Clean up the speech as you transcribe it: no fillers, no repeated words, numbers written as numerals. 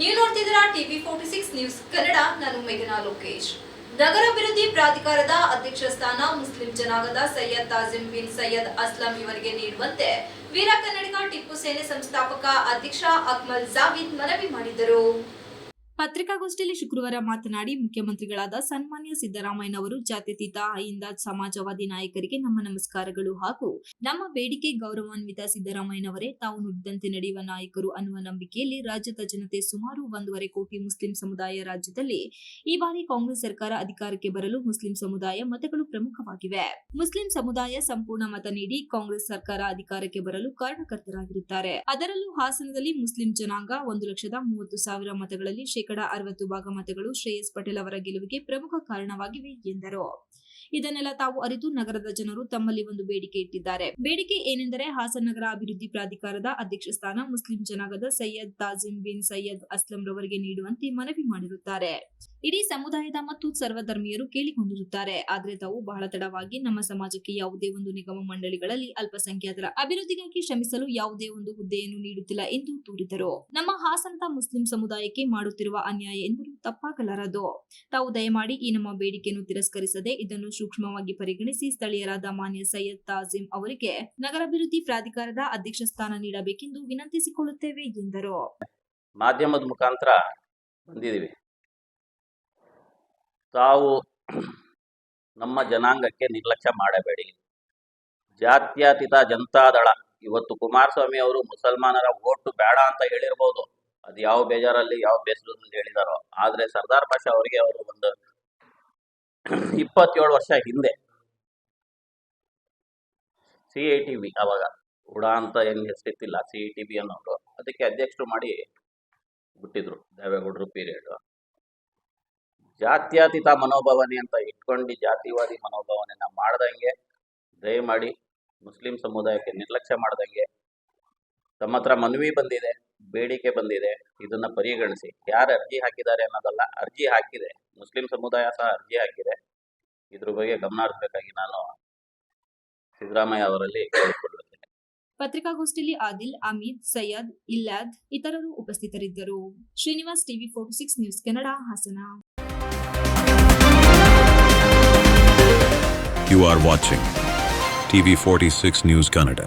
ನೀವು ನೋಡ್ತಿದ್ದೀರಾ TV 46 news Kannada. ನಾನು ಮೇಘನಾ ಲೋಕೇಶ್. ನಗರಾಭಿವೃದ್ಧಿ ಪ್ರಾಧಿಕಾರದ ಅಧ್ಯಕ್ಷ ಸ್ಥಾನ ಮುಸ್ಲಿಂ ಜನಾಂಗದ ಸೈಯದ್ ತಾಜಿಂ ಬಿನ್ ಸೈಯದ್ ಅಸ್ಲಂ ಇವರಿಗೆ ನೀಡುವಂತೆ ವೀರ ಕನ್ನಡಿಗ ಟಿಪ್ಪು ಸೇನೆ ಸಂಸ್ಥಾಪಕ ಅಧ್ಯಕ್ಷ ಅಕ್ಮಲ್ ಜಾವೀದ್ ಮನವಿ ಮಾಡಿದರು. ಪತ್ರಿಕಾಗೋಷ್ಠಿಯಲ್ಲಿ ಶುಕ್ರವಾರ ಮಾತನಾಡಿ, ಮುಖ್ಯಮಂತ್ರಿಗಳಾದ ಸನ್ಮಾನ್ಯ ಸಿದ್ದರಾಮಯ್ಯನವರು ಜಾತ್ಯತೀತ ಹಿಂದಾಜ್ ಸಮಾಜವಾದಿ ನಾಯಕರಿಗೆ ನಮ್ಮ ನಮಸ್ಕಾರಗಳು ಹಾಗೂ ನಮ್ಮ ಬೇಡಿಕೆ ಗೌರವಾನ್ವಿತ ಸಿದ್ದರಾಮಯ್ಯನವರೇ ತಾವು ನುಡಿದಂತೆ ನಡೆಯುವ ನಾಯಕರು ಅನ್ನುವ ನಂಬಿಕೆಯಲ್ಲಿ ರಾಜ್ಯದ ಜನತೆ ಸುಮಾರು 1.5 ಕೋಟಿ ಮುಸ್ಲಿಂ ಸಮುದಾಯ ರಾಜ್ಯದಲ್ಲಿ ಈ ಬಾರಿ ಕಾಂಗ್ರೆಸ್ ಸರ್ಕಾರ ಅಧಿಕಾರಕ್ಕೆ ಬರಲು ಮುಸ್ಲಿಂ ಸಮುದಾಯ ಮತಗಳು ಪ್ರಮುಖವಾಗಿವೆ. ಮುಸ್ಲಿಂ ಸಮುದಾಯ ಸಂಪೂರ್ಣ ಮತ ನೀಡಿ ಕಾಂಗ್ರೆಸ್ ಸರ್ಕಾರ ಅಧಿಕಾರಕ್ಕೆ ಬರಲು ಕಾರಣಕರ್ತರಾಗಿರುತ್ತಾರೆ. ಅದರಲ್ಲೂ ಹಾಸನದಲ್ಲಿ ಮುಸ್ಲಿಂ ಜನಾಂಗ 1,30,000 ಮತಗಳಲ್ಲಿ 60% ಭಾಗ ಮತಗಳು ಶ್ರೇಯಸ್ ಪಟೇಲ್ ಅವರ ಗೆಲುವಿಗೆ ಪ್ರಮುಖ ಕಾರಣವಾಗಿವೆ ಎಂದರು. ಇದನ್ನೆಲ್ಲ ತಾವು ಅರಿತು ನಗರದ ಜನರು ತಮ್ಮಲ್ಲಿ ಒಂದು ಬೇಡಿಕೆ ಇಟ್ಟಿದ್ದಾರೆ. ಬೇಡಿಕೆ ಏನೆಂದರೆ, ಹಾಸನ ನಗರ ಅಭಿವೃದ್ಧಿ ಪ್ರಾಧಿಕಾರದ ಅಧ್ಯಕ್ಷ ಸ್ಥಾನ ಮುಸ್ಲಿಂ ಜನಾಂಗದ ಸೈಯದ್ ತಾಜಿಂ ಬಿನ್ ಸೈಯದ್ ಅಸ್ಲಂ ರವರಿಗೆ ನೀಡುವಂತೆ ಮನವಿ ಮಾಡಿರುತ್ತಾರೆ. ಇಡೀ ಸಮುದಾಯದ ಮತ್ತು ಸರ್ವಧರ್ಮೀಯರು ಕೇಳಿಕೊಂಡಿರುತ್ತಾರೆ. ಆದರೆ ತಾವು ಬಹಳ ತಡವಾಗಿ ನಮ್ಮ ಸಮಾಜಕ್ಕೆ ಯಾವುದೇ ಒಂದು ನಿಗಮ ಮಂಡಳಿಗಳಲ್ಲಿ ಅಲ್ಪಸಂಖ್ಯಾತರ ಅಭಿವೃದ್ಧಿಗಾಗಿ ಶ್ರಮಿಸಲು ಯಾವುದೇ ಒಂದು ಹುದ್ದೆಯನ್ನು ನೀಡುತ್ತಿಲ್ಲ ಎಂದು ದೂರಿದರು. ನಮ್ಮ ಹಾಸನದ ಮುಸ್ಲಿಂ ಸಮುದಾಯಕ್ಕೆ ಮಾಡುತ್ತಿರುವ ಅನ್ಯಾಯ ಎಂದರೂ ತಪ್ಪಾಗಲಾರದು. ತಾವು ದಯಮಾಡಿ ಈ ನಮ್ಮ ಬೇಡಿಕೆಯನ್ನು ತಿರಸ್ಕರಿಸದೆ ಇದನ್ನು ಸೂಕ್ಷ್ಮವಾಗಿ ಪರಿಗಣಿಸಿ ಸ್ಥಳೀಯರಾದ ಮಾನ್ಯ ಸೈಯದ್ ತಾಜಿಂ ಅವರಿಗೆ ನಗರಾಭಿವೃದ್ಧಿ ಪ್ರಾಧಿಕಾರದ ಅಧ್ಯಕ್ಷ ಸ್ಥಾನ ನೀಡಬೇಕೆಂದು ವಿನಂತಿಸಿಕೊಳ್ಳುತ್ತೇವೆ ಎಂದರು. ಮಾಧ್ಯಮದ ಮುಖಾಂತರ ಬಂದಿದ್ದೀವಿ. ತಾವು ನಮ್ಮ ಜನಾಂಗಕ್ಕೆ ನಿರ್ಲಕ್ಷ್ಯ ಮಾಡಬೇಡಿ. ಜಾತ್ಯತೀತ ಜನತಾದಳ ಇವತ್ತು ಕುಮಾರಸ್ವಾಮಿ ಅವರು ಮುಸಲ್ಮಾನರ ಓಟು ಬೇಡ ಅಂತ ಹೇಳಿರ್ಬೋದು, ಅದು ಯಾವ ಬೇಜಾರಲ್ಲಿ ಯಾವ ಬೇಸರದಲ್ಲಿ ಹೇಳಿದಾರೋ. ಆದ್ರೆ ಸರ್ದಾರ್ ಪಾಷಾ ಅವರಿಗೆ ಅವರು ಒಂದು 27 ವರ್ಷ ಹಿಂದೆ CITB, ಅವಾಗ ಉಡಾ ಅಂತ ಏನು ಹೆಸರಿತ್ತಿಲ್ಲ, CITB ಅನ್ನೋರು ಅದಕ್ಕೆ ಅಧ್ಯಕ್ಷರು ಮಾಡಿ ಬಿಟ್ಟಿದ್ರು ದೇವೇಗೌಡರು ಪೀರಿಯಡ್. ಜಾತ್ಯತೀತ ಮನೋಭಾವನೆ ಅಂತ ಇಟ್ಕೊಂಡು ಜಾತಿವಾದಿ ಮನೋಭಾವನೆನ ಮಾಡ್ದಂಗೆ ದಯಮಾಡಿ ಮುಸ್ಲಿಂ ಸಮುದಾಯಕ್ಕೆ ನಿರ್ಲಕ್ಷ್ಯ ಮಾಡ್ದಂಗೆ ತಮ್ಮ ಹತ್ರ ಮನವಿ ಬಂದಿದೆ, ಬೇಡಿಕೆ ಬಂದಿದೆ, ಇದನ್ನ ಪರಿಗಣಿಸಿ. ಯಾರು ಅರ್ಜಿ ಹಾಕಿದ್ದಾರೆ ಅನ್ನೋದಲ್ಲ, ಅರ್ಜಿ ಹಾಕಿದೆ, ಮುಸ್ಲಿಂ ಸಮುದಾಯ ಸಹ ಅರ್ಜಿ ಹಾಕಿದೆ. ಇದ್ರ ಬಗ್ಗೆ ಗಮನ ಹರಿಸಬೇಕಾಗಿ ನಾನು ಸಿದ್ದರಾಮಯ್ಯ ಅವರಲ್ಲಿ ಕೇಳಿಕೊಳ್ಳುತ್ತೇನೆ. ಪತ್ರಿಕಾಗೋಷ್ಠಿಯಲ್ಲಿ ಆದಿಲ್, ಅಮೀದ್, ಸೈಯದ್, ಇಲ್ಲಾದ್ ಇತರರು ಉಪಸ್ಥಿತರಿದ್ದರು. Srinivas, TV 46 news Kannada, Hassan. You are watching TV 46 News Kannada.